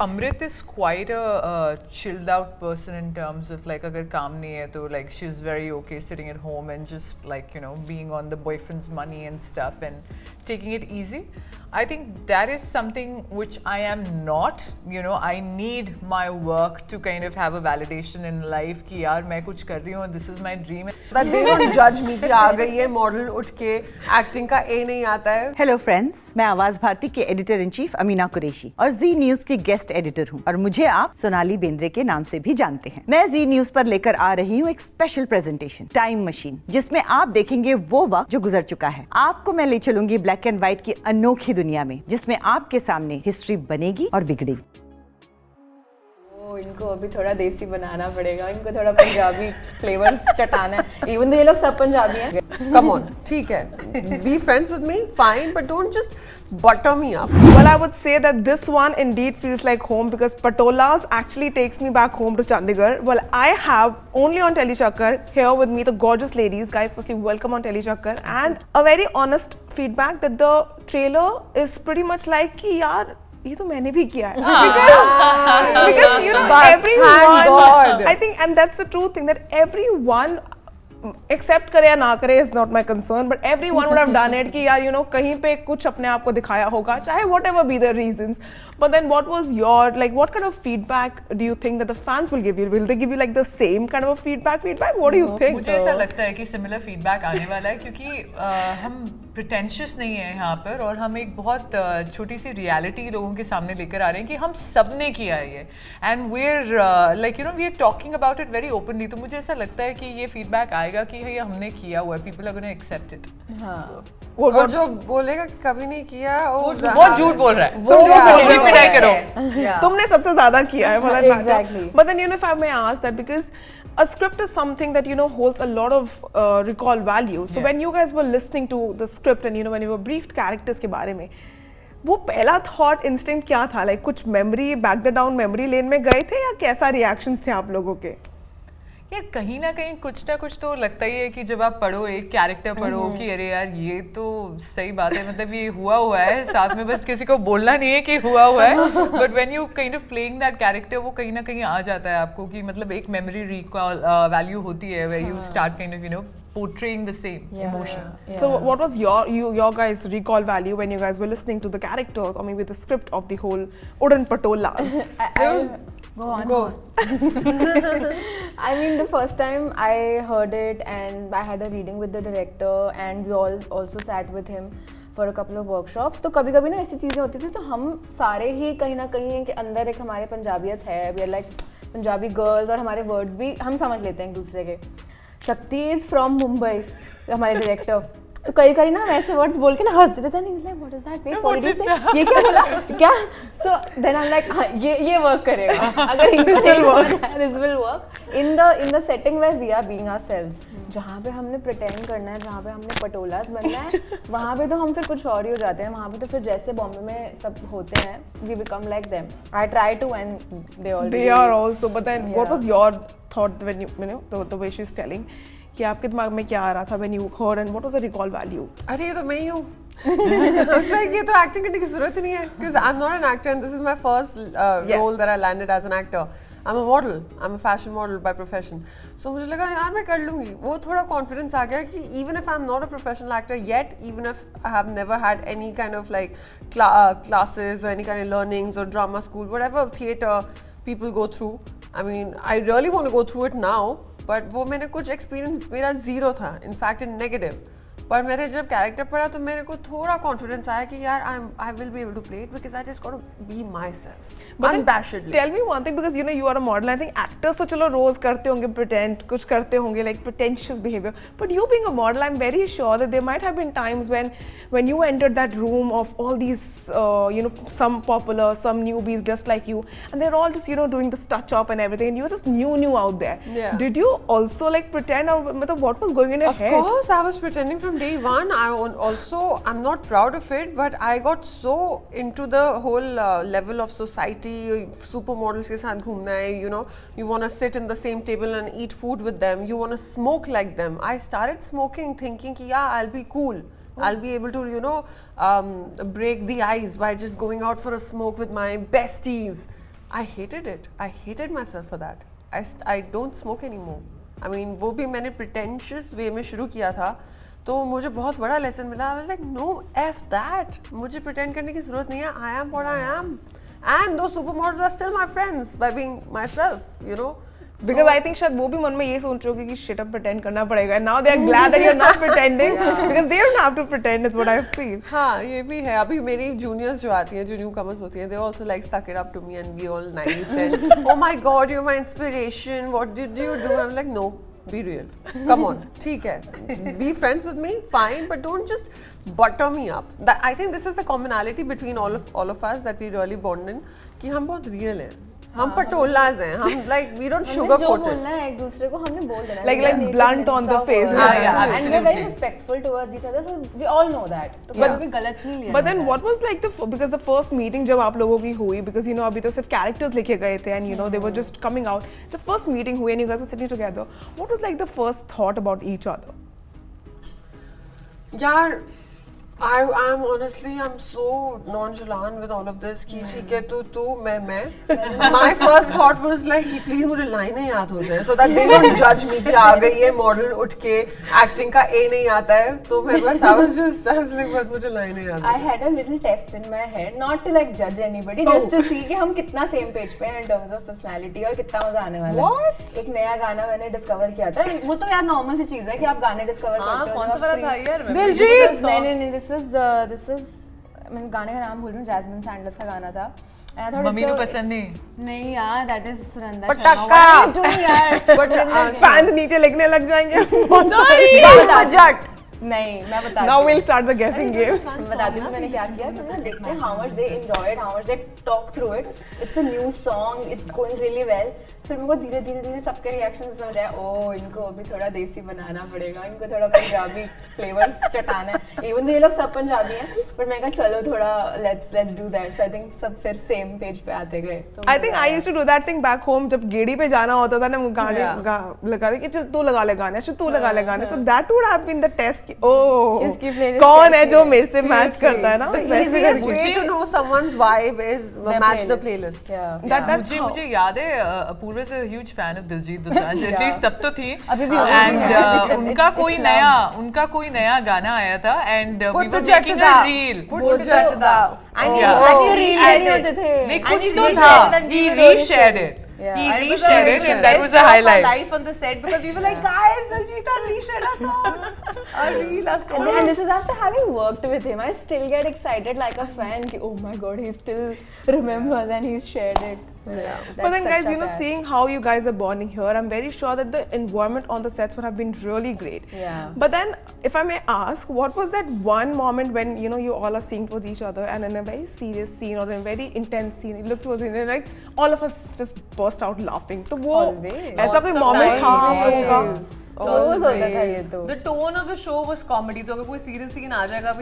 Amrit is quite a chilled out person in terms of like agar kaam nahi hai to like she's very okay sitting at home and just like being on the boyfriend's money and stuff and taking it easy. I think that is something which I am not. I need my work to kind of have a validation in life कि यार मैं कुछ कर रही हूँ, this is my dream. That they don't judge me कि आ गई ये मॉडल उठ के एक्टिंग का ए नहीं आता है. हेलो फ्रेंड्स, मैं आवाज भारती के editor in chief Amina Qureshi और जी न्यूज की गेस्ट एडिटर हूँ और मुझे आप सोनाली बेंद्रे के नाम से भी जानते हैं. मैं जी न्यूज पर लेकर आ रही हूँ एक स्पेशल प्रेजेंटेशन टाइम मशीन, जिसमें आप देखेंगे वो वक्त जो गुजर चुका है. आपको मैं ले चलूंगी ब्लैक एंड व्हाइट की अनोखी दुनिया में, जिसमें आपके सामने हिस्ट्री बनेगी और बिगड़ेगी. इनको अभी थोड़ा देसी बनाना पड़ेगा, इनको थोड़ा पंजाबी फ्लेवर्स चटाना है. इवन तो ये लोग सब पंजाबी हैं. Come on, ठीक है. Be friends with me, fine, but don't just butter me up. Well, I would say that this one indeed feels like home because Patola's actually takes me back home to Chandigarh. Well, I have only on Telechakkar here with me the gorgeous ladies. Guys, firstly, welcome on Telechakkar. And a very honest feedback that the trailer is pretty much like कि यार ये तो मैंने भी किया है. Because everyone, I think, and that's the true thing, that everyone accept करे या ना करे is not my concern, but everyone would have done it कि यार कहीं पे कुछ अपने आप को दिखाया होगा, चाहे what ever be the reasons. But then what was your, like, what kind of feedback do you think that the fans will give you? Will they give you like the same kind of a feedback? What do you think? मुझे ऐसा लगता है कि similar feedback आने वाला है क्योंकि हम pretentious नहीं है यहाँ पर और हम एक बहुत छोटी सी reality लोगों के सामने लेकर आ रहे हैं कि हम सब ने किया है ये, and we're like we are talking about it very openly. तो मुझे ऐसा लगता है कि ये feedback आएगा कि ये हमने किया हुआ है, people are going to accept it. हाँ. और जो बोलेगा कि कभी नहीं किया वो झूठ बोल रहा है. पिटाई करो. तुमने सबसे ज्यादा किया है. Exactly. But then if I may ask that, because a script is something that holds a lot of recall value. So when you guys were listening to the script and when you were briefed characters के बारे में, वो पहला thought instinct क्या था? Like कुछ memory back the down memory lane में गए थे या कैसा reactions थे आप लोगों के? यार कहीं ना कहीं कुछ ना कुछ तो लगता ही है कि जब आप पढ़ो एक कैरेक्टर पढ़ो कि अरे यार ये तो सही बात है, मतलब ये हुआ है साथ में, बस किसी को बोलना नहीं है कि हुआ है. But when you kind of playing that character वो कहीं ना कहीं आ जाता है आपको कि मतलब एक मेमोरी रिकॉल वैल्यू होती है where you start kind of portraying the same emotion. So what was your guys' recall value when you guys were listening to the characters or maybe the script of the whole Udan Patolas? Go on. I mean, the first time I heard it and I had a reading with the director and we all also sat with him for a couple of workshops. तो कभी कभी ना ऐसी चीज़ें होती थी तो हम सारे ही कहीं ना कहीं के अंदर एक हमारे पंजाबियत है, we are like Punjabi girls और हमारे वर्ड्स भी हम समझ लेते हैं एक दूसरे के. शक्ति इज फ्रॉम मुंबई, हमारे डायरेक्टर, तो कई कई ना वैसे वर्ड्स बोल के ना हंस देते थे. नहीं, what is that, wait what did you say, ये क्या बोला क्या. So then I am like ये वर्क करेगा अगर English will work, this will work in the setting where we are being ourselves. जहाँ पे हमने प्रिटेंड करना है, जहाँ पे हमने पटोलास बनना है, वहाँ पे तो हम फिर कुछ और ही हो जाते हैं. वहाँ पे तो फिर जैसे बॉम्बे में सब होते हैं, we become like them. I try to and they are also. But then what was your thought when you the way she is telling कि आपके दिमाग में क्या आ रहा था when you heard and what was the recall value? अरे ये तो मैं ही हूँ. like ये तो एक्टिंग करने की जरूरत ही नहीं है because I'm not an actor and this is my first role that I landed as an actor. I'm a model. I'm a fashion model by profession. So मुझे लगा यार मैं कर लूँगी. वो थोड़ा confidence आ गया कि even if I'm not a professional actor yet, even if I have never had any kind of like classes or any kind of learnings or drama school, whatever theatre people go through. I mean, I really want to go through it now. But वो मैंने कुछ experience मेरा zero था. In fact, in negative. पर मैंने जब character पढ़ा तो मेरे को थोड़ा कॉन्फिडेंस आया कि यार I will be able to play it because I just got to be myself. Unabashedly. Tell me one thing, because you are a model. I think actors तो चलो रोज करते होंगे pretend, कुछ करते होंगे like pretentious behavior. But you being a model, I'm very sure that there might have been times when you entered that room of all these some popular, some newbies just like you, and they're all just doing this touch up and everything, and you're just new out there. Yeah. Did you also like pretend, or what was going in your head? Of course, I was pretending from day one. I'm not proud of it, but I got so into the whole level of society. Supermodels के साथ घूमना है, you want to sit in the same table and eat food with them. You want to smoke like them. I started smoking, thinking कि yeah, I'll be cool. I'll be able to break the ice by just going out for a smoke with my besties. I hated it. I hated myself for that. I don't smoke anymore. I mean, वो भी मैंने pretentious way में शुरू किया था, तो मुझे बहुत बड़ा lesson मिला. I was like, no, F that. मुझे pretend करने की ज़रूरत नहीं है. I am what I am. And those supermodels are still my friends by being myself, you know. Because I think शायद वो भी मन में ये सोच रहे होगी कि shit अब pretend करना पड़ेगा. Now they are glad that you're not pretending because they don't have to pretend. Is what I feel. हाँ, ये भी है. अभी मेरी juniors जो आती हैं, जो newcomers होती हैं, they also like suck it up to me and be all nice and oh my God, you're my inspiration. What did you do? I'm like, no, be real. Come on, ठीक है. Be friends with me, fine, but don't just butter me up. I think this is the commonality between all of us that we really bond in. कि हम बहुत real हैं. हम पटोलाज हैं. हम like we don't sugarcoat it. जो बोलना है एक दूसरे को हमने बोल देना. Like blunt on the face. And we're very respectful towards each other, so we all know that. तो कभी भी गलत नहीं लिया. But then what was like because the first meeting जब आप लोगों की हुई, because you know अभी तो सिर्फ characters लिखे गए थे and you know they were just coming out. The first meeting हुई and you guys were sitting together. What was like the first thought about each other? यार, I'm honestly so nonchalant with all of this कि ठीक है तू मैं. My first thought was like कि please मुझे लाइनें याद हो जाए so that they don't judge me कि आ गई है मॉडल उठ के एक्टिंग का A नहीं आता है तो मैं बस I was like बस मुझे लाइनें याद. I had a little test in my head, not to like judge anybody, just to see कि हम कितना same page पे हैं in terms of personality और कितना मजा आने वाला है. एक नया गाना मैंने डिस्कवर किया था. वो तो यार नॉर्मल सी चीज है कि आप गाने डिस्कवर करते हो. कौन सा वाला था यार? दिलजीत. नहीं, this is मैं गाने का नाम भूल रही हूँ. जैस्मिन सैंडर्स का गाना था. मम्मी को पसंद नहीं यार, that is सुनंदा पटाखा. but Fans नीचे लिखने लग जाएंगे. जट नहीं, मैं बता Now we'll start the guessing game. मैं बताती हूँ मैंने क्या किया. तो मैं देखते हैं how much they enjoy it, how much they talk through it. It's a new song, it's going really well. फिर मेरे को धीरे सबके रिएक्शन समझ आया. ओ इनको अभी थोड़ा देसी बनाना पड़ेगा, इनको थोड़ा पंजाबी फ्लेवर्स चटाना है. इवन तो ये लोग सब पंजाबी हैं, पर मैं कहा चलो थोड़ा let's do that. So I think सब फिर सेम पेज पे आते गए. I think I used to do that thing back home. जब गेड़ी पे जाना होता था ना, गाने लगा दे कि चल तू लगा ले गाने, अच्छा तू लगा ले गाने. So that would have been the test. Oh, कौन है जो मेरे से मैच करता है ना? The easiest way to know someone's vibe is match the playlist. मुझे याद है Apoorva is a huge fan of Diljit Dosanjh. At least तब तो थी. अभी भी and उनका कोई नया गाना आया था and we were making a reel. Put it down. नहीं कुछ तो था. He reshared it. He reshared it and that was a highlight. Life on the set because we were like, guys, Diljit has reshared our song. A reel, a story. And this is after having worked with him. I still get excited like a fan. Oh my God, he still remembers and he's shared it. Yeah. But then guys, you know, seeing how you guys are bonding here, I'm very sure that the environment on the sets would have been really great. Yeah. But then, if I may ask, what was that one moment when, you know, you all are seeing towards each other and in a very serious scene or in a very intense scene, you look towards it and like, all of us just burst out laughing. So वो ऐसा कोई moment था आप लोगों का? The tone of the show was comedy. So, if a serious scene आ जाएगा,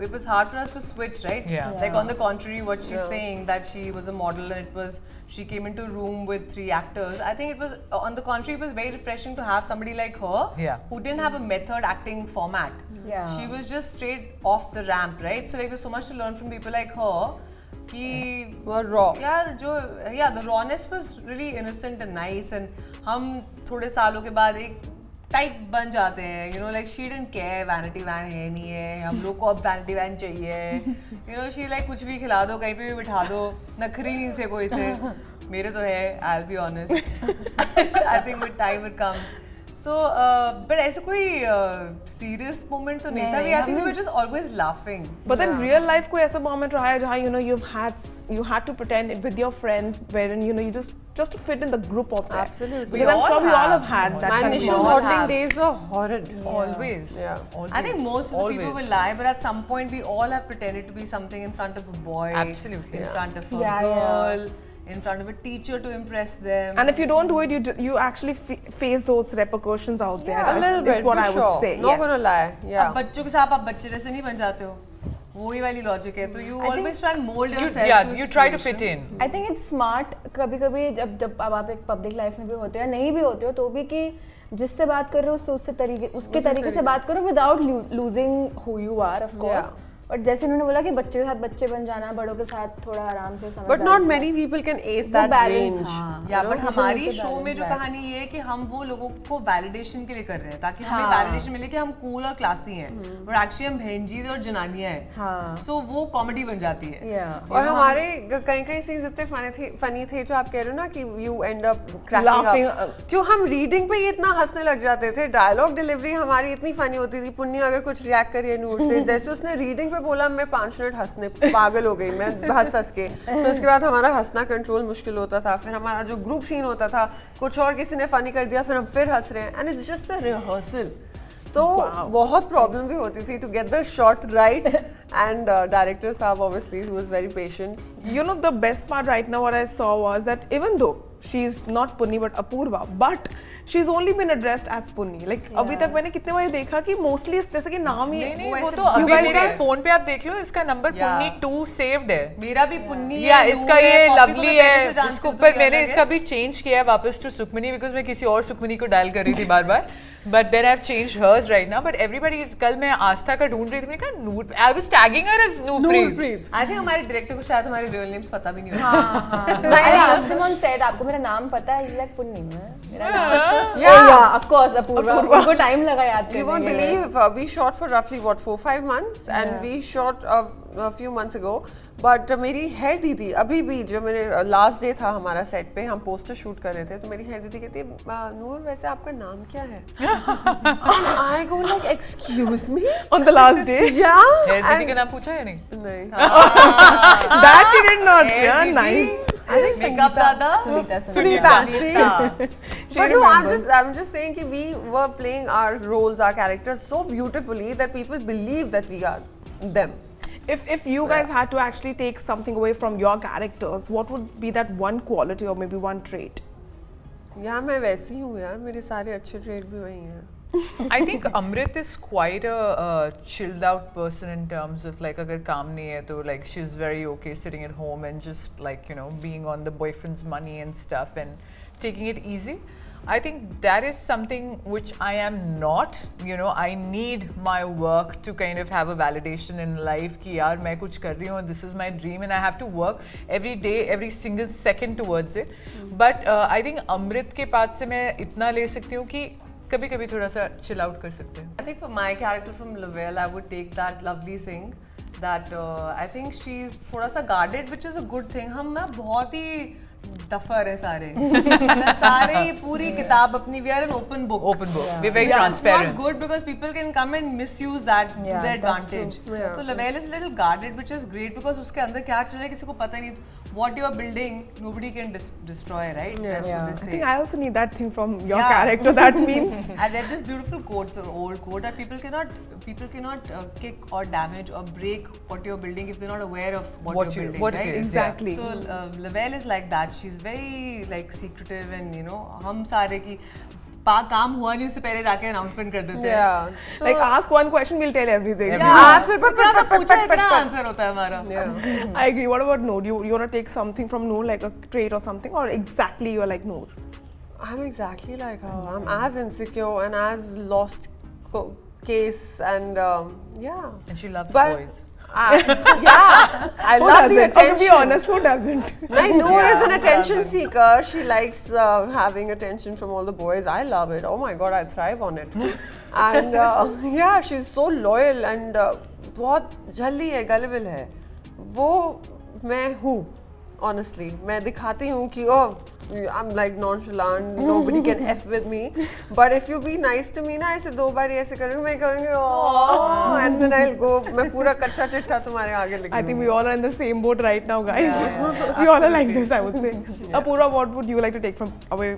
it was hard for us to switch, right? Yeah. Like on the contrary, what she's saying that she was a model and she came into a room with 3 actors. I think it was on the contrary, it was very refreshing to have somebody like her who didn't have a method acting format. Yeah. She was just straight off the ramp, right? So like there's so much to learn from people like her. He were raw. The rawness was really innocent and nice, and हम थोड़े सालों के बाद एक type बन जाते हैं, you know, like she didn't care vanity van है नहीं है, हम लोग को अब vanity van चाहिए, you know, she like कुछ भी खिला दो, कहीं पे भी बिठा दो, नखरी नहीं थे कोई थे, मेरे तो है, I'll be honest. I think with time it comes. So, but ऐसे कोई serious moment तो नहीं था. I think we were just always laughing. But then real life कोई ऐसा moment रहा है जहाँ you know you had to pretend it with your friends, wherein you know you just to fit in the group of that. Absolutely. Because I'm sure we all have had that. My initial modeling days were horrid. Always. Yeah. Always. I think most of the people will lie, but at some point we all have pretended to be something in front of a boy. Absolutely. In front of a girl. In front of a teacher to impress them. And if you don't do it, you actually face those repercussions out there. A little bit, is what for I would sure. say. Not gonna lie. Yeah. अब बच्चों के साथ आप बच्चे जैसे नहीं बन जाते हो. वही वाली logic है. तो you always try and mold yourself. You try to fit in. I think it's smart. कभी-कभी जब आप एक public life में भी होते हो या नहीं भी होते हो, तो भी कि जिससे बात कर रहे हो उसके तरीके से बात करो without losing who you are, of course. But जैसे उन्होंने बोला कि बच्चे के साथ बच्चे बन जाना, बड़ों के साथ थोड़ा आराम से समझ। But not many people can ace that range. या बट हमारी शो में जो कहानी ये है कि हम वो लोगों को वैलिडेशन के लिए कर रहे हैं ताकि हमें वैलिडेशन मिले कि हम कूल और क्लासी हैं और एक्चुअली हम बहनजीज और जनानियां हैं, सो वो कॉमेडी बन जाती है। और हमारे कई सीन्स इतने फनी थे जो आप कह रहे हो ना कि you and up cracking up, क्यों हम रीडिंग पे ही इतना हंसने लग जाते थे, डायलॉग डिलीवरी हमारी इतनी फनी होती थी। पुन्नी अगर कुछ रिएक्ट करिए नूर से, जैसे उसने रीडिंग पे बोला मैं 5 मिनट हंसने पागल हो गई, मैं हंस के, तो उसके बाद हमारा हंसना कंट्रोल मुश्किल होता था। फिर हमारा जो ग्रुप सीन होता था, कुछ और किसी ने फनी कर दिया, फिर हम फिर हंस रहे हैं, and it's just a rehearsal. तो बहुत प्रॉब्लम भी होती थी to get the shot right, and director साहब obviously he was very patient. You know, the best part right now what I saw was that even though she's not Punni but Apurva, but she's only been addressed as Punni. Like अभी तक मैंने कितने बार देखा कि mostly जैसे कि नाम ही नहीं वो तो अभी मेरे फोन पे आप देख लो, इसका नंबर पुन्नी 2 सेव्ड है। मेरा भी पुन्नी या है, इसका ये लवली है, इसके ऊपर मैंने इसका भी चेंज किया है वापस टू सुखमनी, बिकॉज मैं किसी और सुखमनी को डायल कर रही थी बार बार, but then I have changed hers right now. But everybody is, कल मैं आस्था का ढूंढ रही थी, मैंने कहा Noor, I was tagging her as Noorpreet. I think हमारे डायरेक्टर को शायद हमारे रियल नेम्स पता भी नहीं होता। I asked him on set, आपको मेरा नाम पता है? He's like पुन्नी में मेरा नाम। Yeah, of course, Apoorva. उनको टाइम लगा याद करने में। You won't believe we shot for roughly what 4-5 months, and we shot a few months ago. But मेरी हेड दीदी अभी भी, जब मेरे लास्ट डे था हमारा सेट पे, हम पोस्टर शूट कर रहे थे, तो मेरी हेड दीदी कहती है नूर वैसे आपका नाम क्या है? I go like excuse me on the last day. Yeah. दीदी का नाम पूछा या नहीं? नहीं. That you did not. Yeah, nice. I think makeup Radha. Sunita. But no, I'm just saying कि we were playing our roles, our characters so beautifully that people believe that we are them. If you guys had to actually take something away from your characters, what would be that one quality or maybe one trait? यार मैं वैसी ही हूँ यार, मेरे सारे अच्छे trait भी वही हैं. I think Amrit is quite a chilled out person in terms of like अगर काम नहीं है तो like she's very okay sitting at home and just like being on the boyfriend's money and stuff and taking it easy. I think that is something which I am not. I need my work to kind of have a validation in life कि यार मैं कुछ कर रही हूँ, this is my dream and I have to work every day, every single second towards it. But I think Amrit के पास से मैं इतना ले सकती हूँ कि कभी-कभी थोड़ा सा chill out कर सकते हैं. I think for my character from Lavelle, I would take that lovely Singh. That I think she's थोड़ा सा guarded, which is a good thing. हम ना बहुत ही डफर है सारे. मतलब सारे ये पूरी किताब अपनी, we are an open book. Open book. We're very transparent. It's not good because people can come and misuse that to their advantage. So Lavelle is a little guarded, which is great because उसके अंदर क्या चल रहा है किसी को पता नहीं. What you are building, nobody can destroy, right? That's what they say. I think I also need that thing from your character. That means I read this beautiful quote, an old quote, that people cannot kick or damage or break what you're building if they're not aware of what you're building, what right? it is, exactly. So Lavelle is like that. She's very like secretive and हम सारे की काम हुआ नहीं उससे पहले जाके announcement कर देते हैं. So, like ask one question, we'll tell everything. इतना आंसर होता है हमारा. I agree. What about Noor? You want to take something from Noor, like a trait or something, or exactly you're like Noor? I'm exactly like her. I'm as insecure and as lost case and yeah. And she loves boys. Yeah, I love the attention. To be honest, who doesn't? Noor is an attention seeker. She likes having attention from all the boys. I love it. Oh my god, I thrive on it. And yeah, she's so loyal and बहुत जल्दी है, gullible है. वो मैं हूँ. Honestly, मैं दिखाती हूँ कि I'm like nonchalant, nobody can f with me. But if you be nice to me ना, ऐसे 2 बार ऐसे करूँगी, मैं करूँगी and then I'll go. मैं पूरा कच्चा चिट्ठा तुम्हारे आगे लिखूँगी. I think we all are in the same boat right now, guys. We all are like this, I would say. Apurva, what would you like to take from away,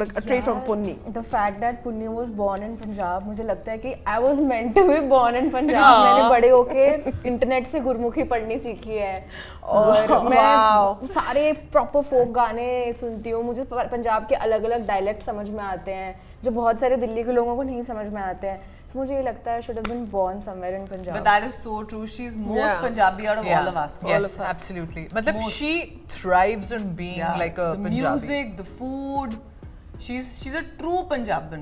like a trait from Punni? The fact that Punni was born in Punjab, मुझे लगता है कि I was meant to be born in Punjab. मैंने बड़े होके internet से गुरमुखी पढ़नी सीखी है और मैं सारे प्रॉपर फोक गाने सुनती हूँ. मुझे पंजाब के अलग-अलग डायलेक्ट समझ में आते हैं जो बहुत सारे दिल्ली के लोगों को नहीं समझ में आते हैं. So मुझे ये लगता है should have been born somewhere in Punjab. But that is so true. She's most Punjabi out of all of us. Yes, absolutely. मतलब she thrives on being like a Punjabi. The music, the food. She's a true Punjaban.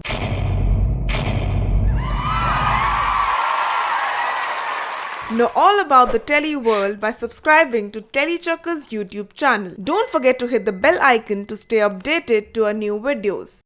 Know all about the Telly world by subscribing to Tellychakka's YouTube channel. Don't forget to hit the bell icon to stay updated to our new videos.